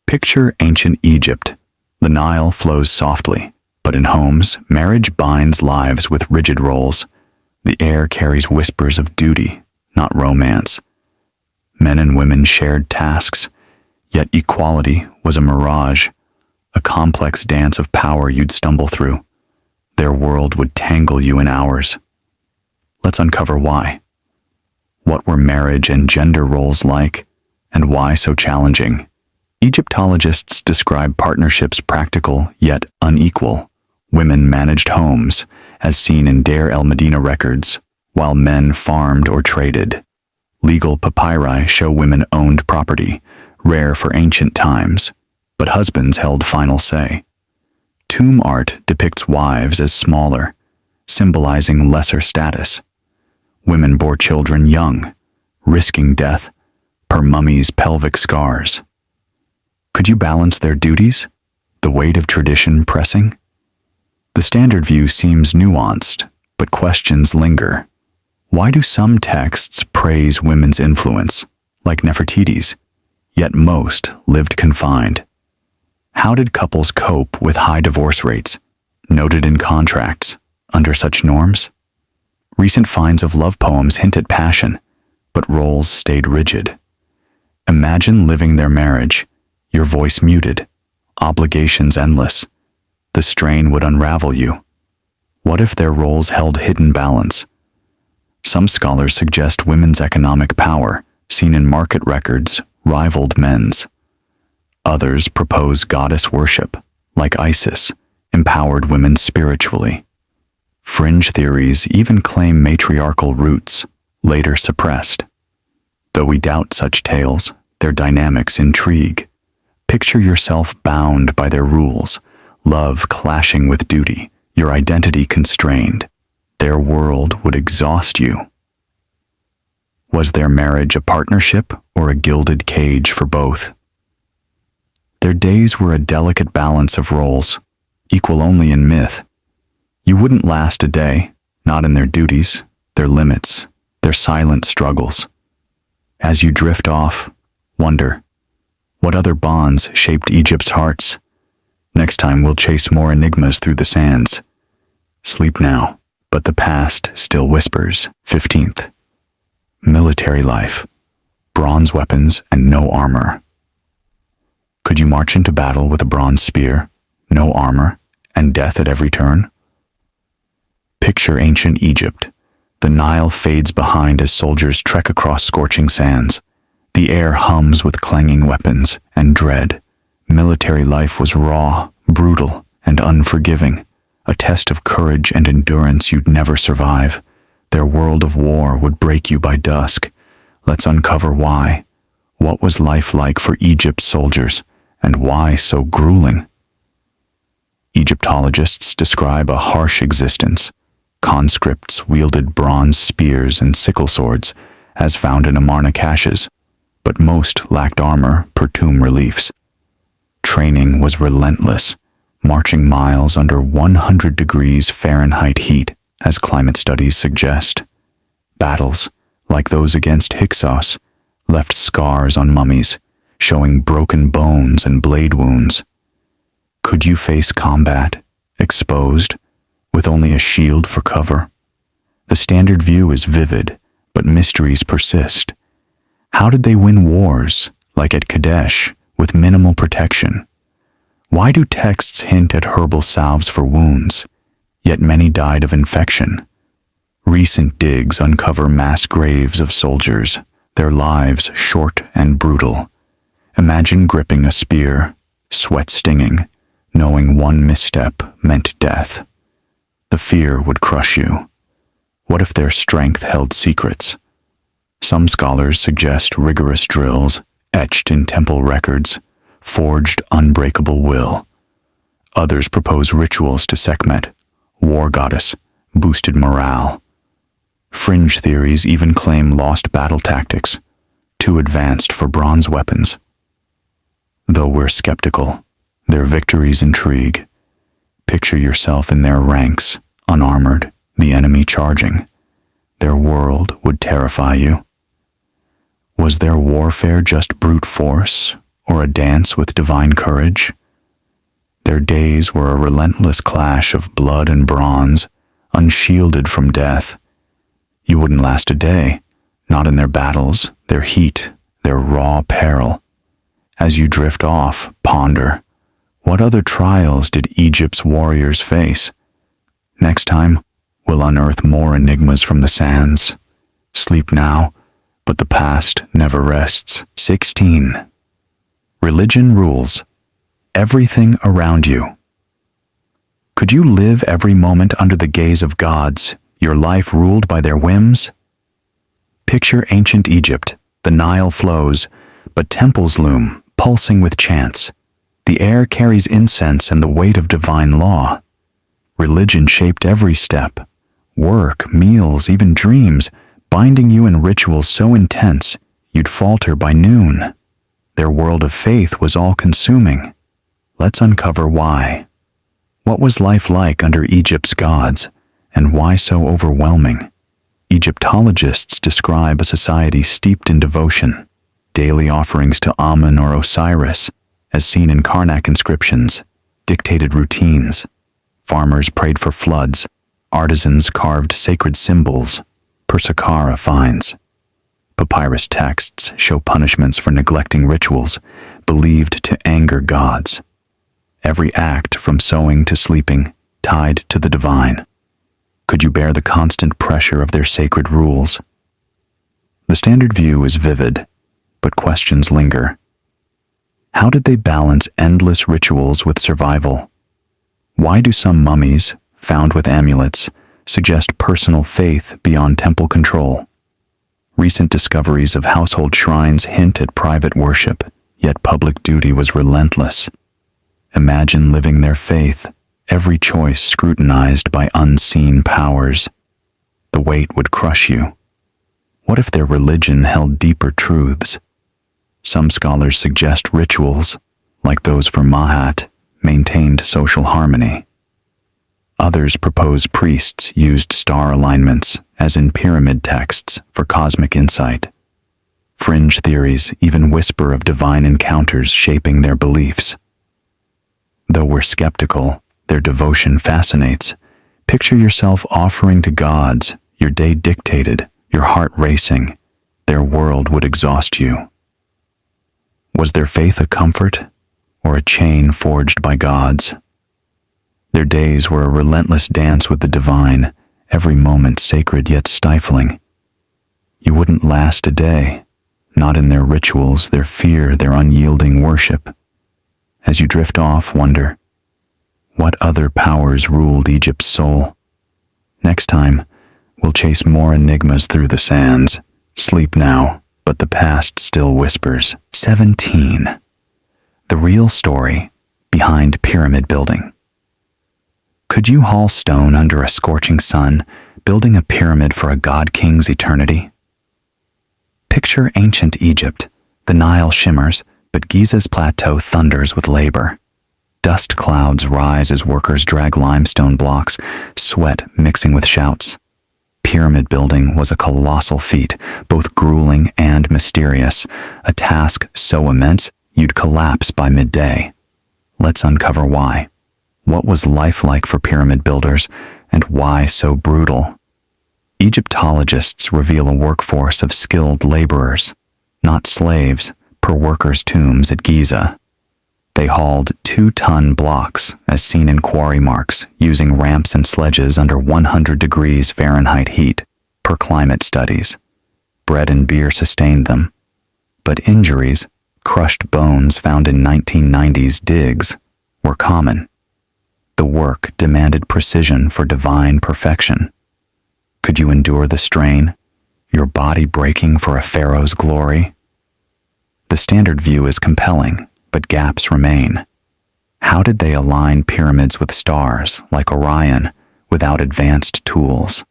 Picture ancient Egypt. The Nile flows softly, but in homes, marriage binds lives with rigid roles. The air carries whispers of duty, not romance. Men and women shared tasks, yet equality was a mirage, a complex dance of power you'd stumble through. Their world would tangle you in hours. Let's uncover why. What were marriage and gender roles like, and why so challenging? Egyptologists describe partnerships practical yet unequal. Women managed homes, as seen in Deir el-Medina records, while men farmed or traded. Legal papyri show women owned property, rare for ancient times, but husbands held final say. Tomb art depicts wives as smaller, symbolizing lesser status. Women bore children young, risking death per mummy's pelvic scars. Could you balance their duties, the weight of tradition pressing? The standard view seems nuanced, but questions linger. Why do some texts praise women's influence, like Nefertiti's, yet most lived confined? How did couples cope with high divorce rates, noted in contracts, under such norms? Recent finds of love poems hint at passion, but roles stayed rigid. Imagine living their marriage, your voice muted, obligations endless. The strain would unravel you. What if their roles held hidden balance? Some scholars suggest women's economic power, seen in market records, rivaled men's. Others propose goddess worship, like Isis, empowered women spiritually. Fringe theories even claim matriarchal roots, later suppressed. Though we doubt such tales, their dynamics intrigue. Picture yourself bound by their rules, love clashing with duty, your identity constrained. Their world would exhaust you. Was their marriage a partnership or a gilded cage for both? Their days were a delicate balance of roles, equal only in myth. You wouldn't last a day, not in their duties, their limits, their silent struggles. As you drift off, wonder, what other bonds shaped Egypt's hearts? Next time we'll chase more enigmas through the sands. Sleep now, but the past still whispers. 15th. Military life, bronze weapons and no armor. Could you march into battle with a bronze spear, no armor, and death at every turn? Picture ancient Egypt. The Nile fades behind as soldiers trek across scorching sands. The air hums with clanging weapons and dread. Military life was raw, brutal, and unforgiving, a test of courage and endurance you'd never survive. Their world of war would break you by dusk. Let's uncover why. What was life like for Egypt's soldiers, and why so grueling? Egyptologists describe a harsh existence. Conscripts wielded bronze spears and sickle swords, as found in Amarna caches, but most lacked armor per tomb reliefs. Training was relentless, marching miles under 100 degrees Fahrenheit heat, as climate studies suggest. Battles, like those against Hyksos, left scars on mummies, showing broken bones and blade wounds. Could you face combat, exposed, with only a shield for cover? The standard view is vivid, but mysteries persist. How did they win wars, like at Kadesh, with minimal protection? Why do texts hint at herbal salves for wounds, yet many died of infection? Recent digs uncover mass graves of soldiers, their lives short and brutal. Imagine gripping a spear, sweat stinging, knowing one misstep meant death. The fear would crush you. What if their strength held secrets? Some scholars suggest rigorous drills, etched in temple records, forged unbreakable will. Others propose rituals to Sekhmet, war goddess, boosted morale. Fringe theories even claim lost battle tactics, too advanced for bronze weapons. Though we're skeptical, their victories intrigue. Picture yourself in their ranks, unarmored, the enemy charging. Their world would terrify you. Was their warfare just brute force, or a dance with divine courage? Their days were a relentless clash of blood and bronze, unshielded from death. You wouldn't last a day, not in their battles, their heat, their raw peril. As you drift off, ponder, what other trials did Egypt's warriors face? Next time, we'll unearth more enigmas from the sands. Sleep now, but the past never rests. 16. Religion rules everything around you. Could you live every moment under the gaze of gods, your life ruled by their whims? Picture ancient Egypt. The Nile flows, but temples loom, pulsing with chants. The air carries incense and the weight of divine law. Religion shaped every step. Work, meals, even dreams, binding you in rituals so intense you'd falter by noon. Their world of faith was all-consuming. Let's uncover why. What was life like under Egypt's gods, and why so overwhelming? Egyptologists describe a society steeped in devotion, daily offerings to Amun or Osiris, as seen in Karnak inscriptions, dictated routines. Farmers prayed for floods, Artisans carved sacred symbols per Saqqara finds. Papyrus texts show punishments for neglecting rituals believed to anger gods. Every act, from sewing to sleeping, tied to the divine. Could you bear the constant pressure of their sacred rules? The standard view is vivid, but questions linger. How did they balance endless rituals with survival? Why do some mummies, found with amulets, suggest personal faith beyond temple control? Recent discoveries of household shrines hint at private worship, yet public duty was relentless. Imagine living their faith, every choice scrutinized by unseen powers. The weight would crush you. What if their religion held deeper truths? Some scholars suggest rituals, like those for Mahat, maintained social harmony. Others propose priests used star alignments, as in pyramid texts, for cosmic insight. Fringe theories even whisper of divine encounters shaping their beliefs. Though we're skeptical, their devotion fascinates. Picture yourself offering to gods, your day dictated, your heart racing. Their world would exhaust you. Was their faith a comfort, or a chain forged by gods? Their days were a relentless dance with the divine, every moment sacred yet stifling. You wouldn't last a day, not in their rituals, their fear, their unyielding worship. As you drift off, wonder, what other powers ruled Egypt's soul? Next time, we'll chase more enigmas through the sands. Sleep now, but the past still whispers. 17. The real story behind pyramid building. Could you haul stone under a scorching sun, building a pyramid for a god-king's eternity? Picture ancient Egypt. The Nile shimmers, but Giza's plateau thunders with labor. Dust clouds rise as workers drag limestone blocks, sweat mixing with shouts. Pyramid building was a colossal feat, both grueling and mysterious, a task so immense you'd collapse by midday. Let's uncover why. What was life like for pyramid builders, and why so brutal? Egyptologists reveal a workforce of skilled laborers, not slaves, per workers' tombs at Giza. They hauled 2-ton blocks, as seen in quarry marks, using ramps and sledges under 100 degrees Fahrenheit heat, per climate studies. Bread and beer sustained them. But injuries, crushed bones found in 1990s digs, were common. The work demanded precision for divine perfection. Could you endure the strain, your body breaking for a pharaoh's glory? The standard view is compelling, but gaps remain. How did they align pyramids with stars, like Orion, without advanced tools?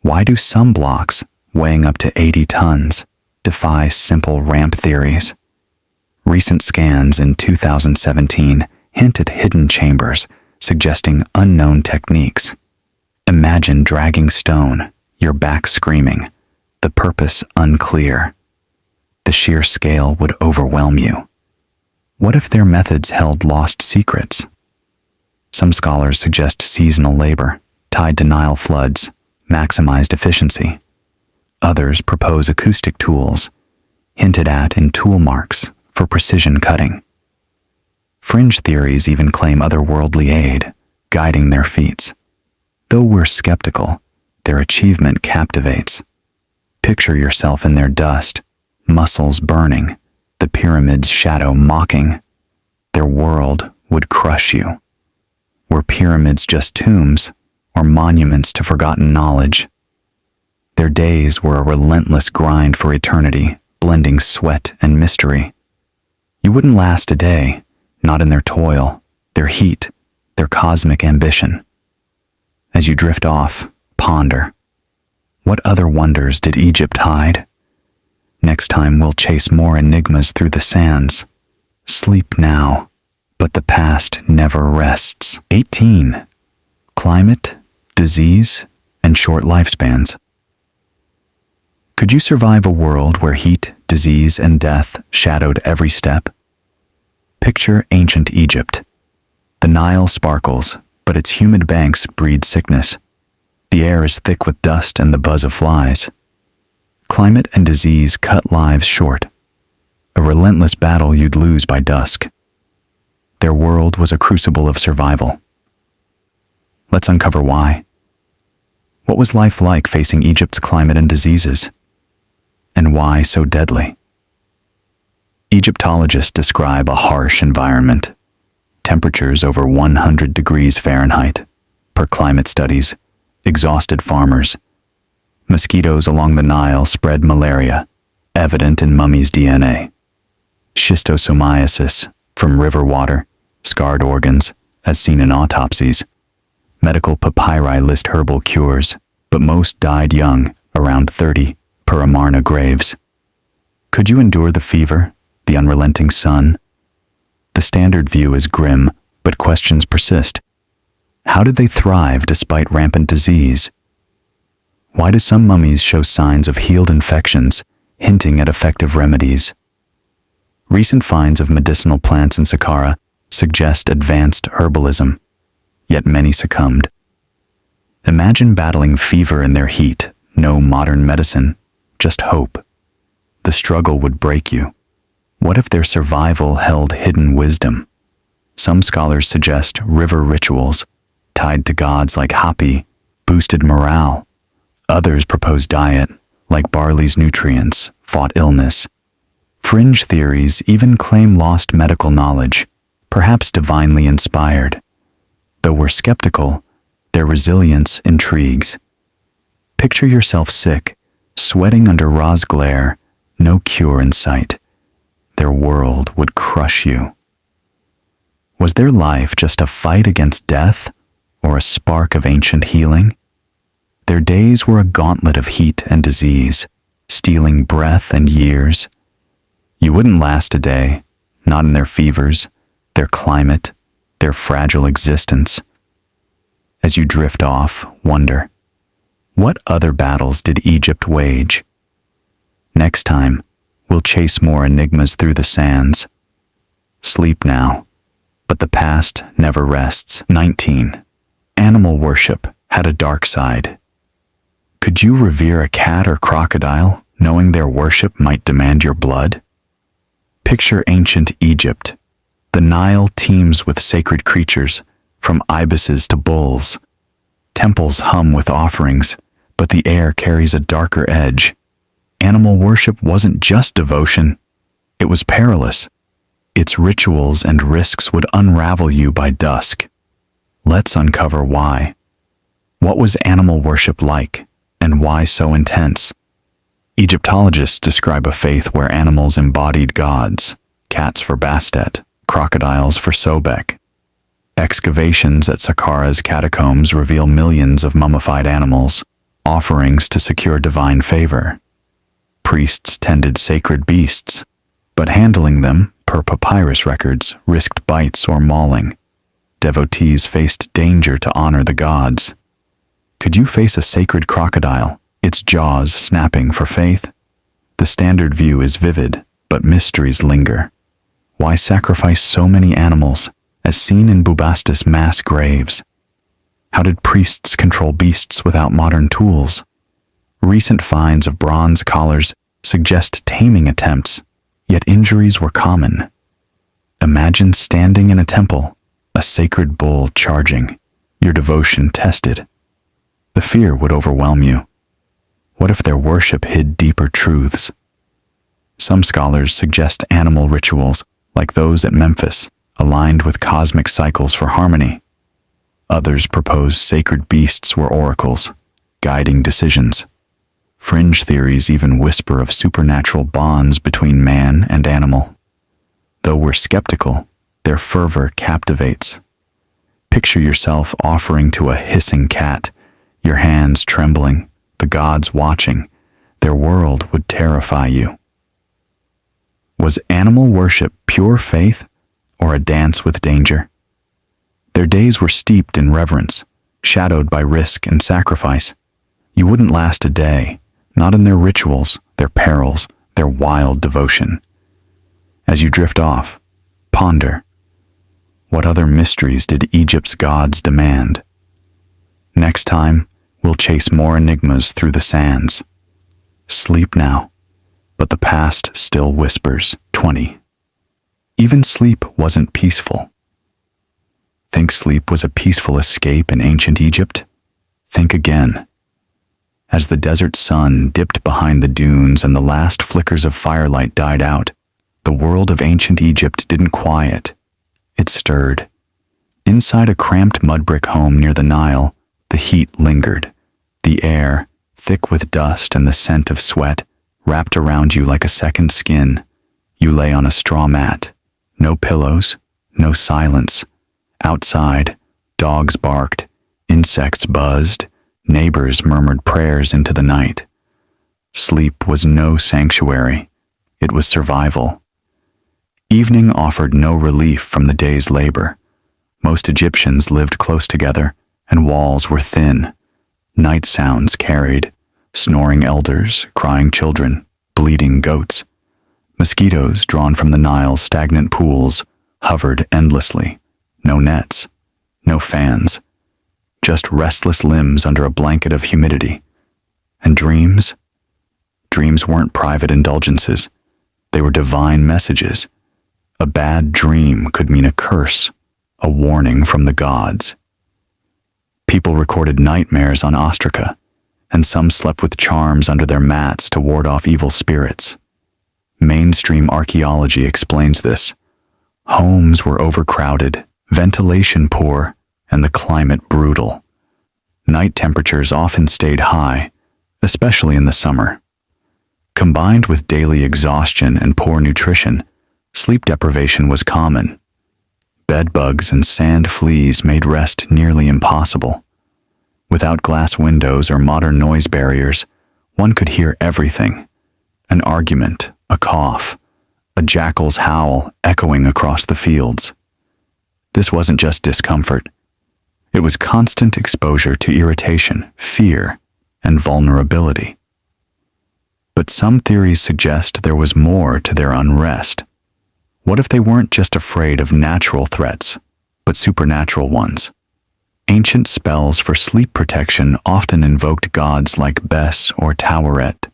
Why do some blocks, weighing up to 80 tons, defy simple ramp theories? Recent scans in 2017 hint at hidden chambers, suggesting unknown techniques. Imagine dragging stone, your back screaming, the purpose unclear. The sheer scale would overwhelm you. What if their methods held lost secrets? Some scholars suggest seasonal labor, tied to Nile floods, maximized efficiency. Others propose acoustic tools, hinted at in tool marks for precision cutting. Fringe theories even claim otherworldly aid, guiding their feats. Though we're skeptical, their achievement captivates. Picture yourself in their dust, muscles burning, the pyramid's shadow mocking. Their world would crush you. Were pyramids just tombs, or monuments to forgotten knowledge? Their days were a relentless grind for eternity, blending sweat and mystery. You wouldn't last a day, not in their toil, their heat, their cosmic ambition. As you drift off, ponder. What other wonders did Egypt hide? Next time we'll chase more enigmas through the sands. Sleep now, but the past never rests. 18. Climate, disease, and short lifespans. Could you survive a world where heat, disease, and death shadowed every step? Picture ancient Egypt. The Nile sparkles, but its humid banks breed sickness. The air is thick with dust and the buzz of flies. Climate and disease cut lives short. A relentless battle you'd lose by dusk. Their world was a crucible of survival. Let's uncover why. What was life like facing Egypt's climate and diseases? And why so deadly? Egyptologists describe a harsh environment. Temperatures over 100 degrees Fahrenheit, per climate studies, exhausted farmers. Mosquitoes along the Nile spread malaria, evident in mummies' DNA. Schistosomiasis from river water, scarred organs, as seen in autopsies. Medical papyri list herbal cures, but most died young, around 30, per Amarna graves. Could you endure the fever, the unrelenting sun? The standard view is grim, but questions persist. How did they thrive despite rampant disease? Why do some mummies show signs of healed infections, hinting at effective remedies? Recent finds of medicinal plants in Saqqara suggest advanced herbalism, yet many succumbed. Imagine battling fever in their heat, no modern medicine, just hope. The struggle would break you. What if their survival held hidden wisdom? Some scholars suggest river rituals, tied to gods like Hapi, boosted morale. Others propose diet, like barley's nutrients, fought illness. Fringe theories even claim lost medical knowledge, perhaps divinely inspired. Though we're skeptical, their resilience intrigues. Picture yourself sick, sweating under Ra's glare, no cure in sight. Their world would crush you. Was their life just a fight against death, or a spark of ancient healing? Their days were a gauntlet of heat and disease, stealing breath and years. You wouldn't last a day, not in their fevers, their climate, their fragile existence. As you drift off, wonder, what other battles did Egypt wage? Next time, we'll chase more enigmas through the sands. Sleep now, but the past never rests. 19. Animal worship had a dark side. Could you revere a cat or crocodile, knowing their worship might demand your blood? Picture ancient Egypt. The Nile teems with sacred creatures, from ibises to bulls. Temples hum with offerings, but the air carries a darker edge. Animal worship wasn't just devotion, it was perilous. Its rituals and risks would unravel you by dusk. Let's uncover why. What was animal worship like, and why so intense? Egyptologists describe a faith where animals embodied gods, cats for Bastet, crocodiles for Sobek. Excavations at Saqqara's catacombs reveal millions of mummified animals, offerings to secure divine favor. Priests tended sacred beasts, but handling them, per papyrus records, risked bites or mauling. Devotees faced danger to honor the gods. Could you face a sacred crocodile, its jaws snapping for faith? The standard view is vivid, but mysteries linger. Why sacrifice so many animals, as seen in Bubastis' mass graves? How did priests control beasts without modern tools? Recent finds of bronze collars suggest taming attempts, yet injuries were common. Imagine standing in a temple, a sacred bull charging, your devotion tested. The fear would overwhelm you. What if their worship hid deeper truths? Some scholars suggest animal rituals, like those at Memphis, aligned with cosmic cycles for harmony. Others propose sacred beasts were oracles, guiding decisions. Fringe theories even whisper of supernatural bonds between man and animal. Though we're skeptical, their fervor captivates. Picture yourself offering to a hissing cat, your hands trembling, the gods watching. Their world would terrify you. Was animal worship pure faith, or a dance with danger? Their days were steeped in reverence, shadowed by risk and sacrifice. You wouldn't last a day, not in their rituals, their perils, their wild devotion. As you drift off, ponder. What other mysteries did Egypt's gods demand? Next time, we'll chase more enigmas through the sands. Sleep now, but the past still whispers. 20. Even sleep wasn't peaceful. Think sleep was a peaceful escape in ancient Egypt? Think again. As the desert sun dipped behind the dunes and the last flickers of firelight died out, the world of ancient Egypt didn't quiet. It stirred. Inside a cramped mud brick home near the Nile, the heat lingered. The air, thick with dust and the scent of sweat, wrapped around you like a second skin. You lay on a straw mat. No pillows, no silence. Outside, dogs barked, insects buzzed, neighbors murmured prayers into the night. Sleep was no sanctuary. It was survival. Evening offered no relief from the day's labor. Most Egyptians lived close together, and walls were thin. Night sounds carried, snoring elders, crying children, bleating goats. Mosquitoes drawn from the Nile's stagnant pools hovered endlessly. No nets, no fans, just restless limbs under a blanket of humidity. And dreams? Dreams weren't private indulgences. They were divine messages. A bad dream could mean a curse, a warning from the gods. People recorded nightmares on ostraca, and some slept with charms under their mats to ward off evil spirits. Mainstream archaeology explains this. Homes were overcrowded, ventilation poor, and the climate brutal. Night temperatures often stayed high, especially in the summer. Combined with daily exhaustion and poor nutrition, sleep deprivation was common. Bed bugs and sand fleas made rest nearly impossible. Without glass windows or modern noise barriers, one could hear everything. An argument, a cough, a jackal's howl echoing across the fields. This wasn't just discomfort. It was constant exposure to irritation, fear, and vulnerability. But some theories suggest there was more to their unrest. What if they weren't just afraid of natural threats, but supernatural ones? Ancient spells for sleep protection often invoked gods like Bes or Taweret,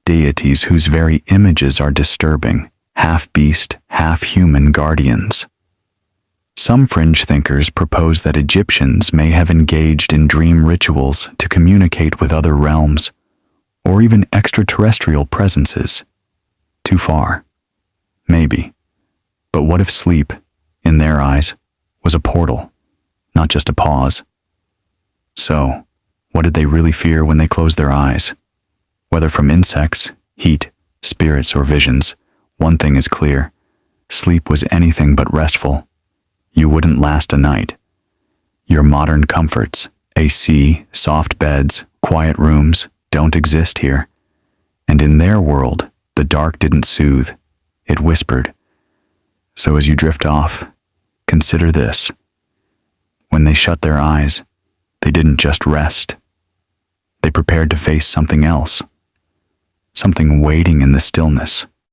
deities whose very images are disturbing, half-beast, half-human guardians. Some fringe thinkers propose that Egyptians may have engaged in dream rituals to communicate with other realms, or even extraterrestrial presences. Too far? Maybe. But what if sleep, in their eyes, was a portal, not just a pause? So, what did they really fear when they closed their eyes? Whether from insects, heat, spirits, or visions, one thing is clear. Sleep was anything but restful. You wouldn't last a night. Your modern comforts, AC, soft beds, quiet rooms, don't exist here. And in their world, the dark didn't soothe, it whispered. So as you drift off, consider this. When they shut their eyes, they didn't just rest. They prepared to face something else, something waiting in the stillness.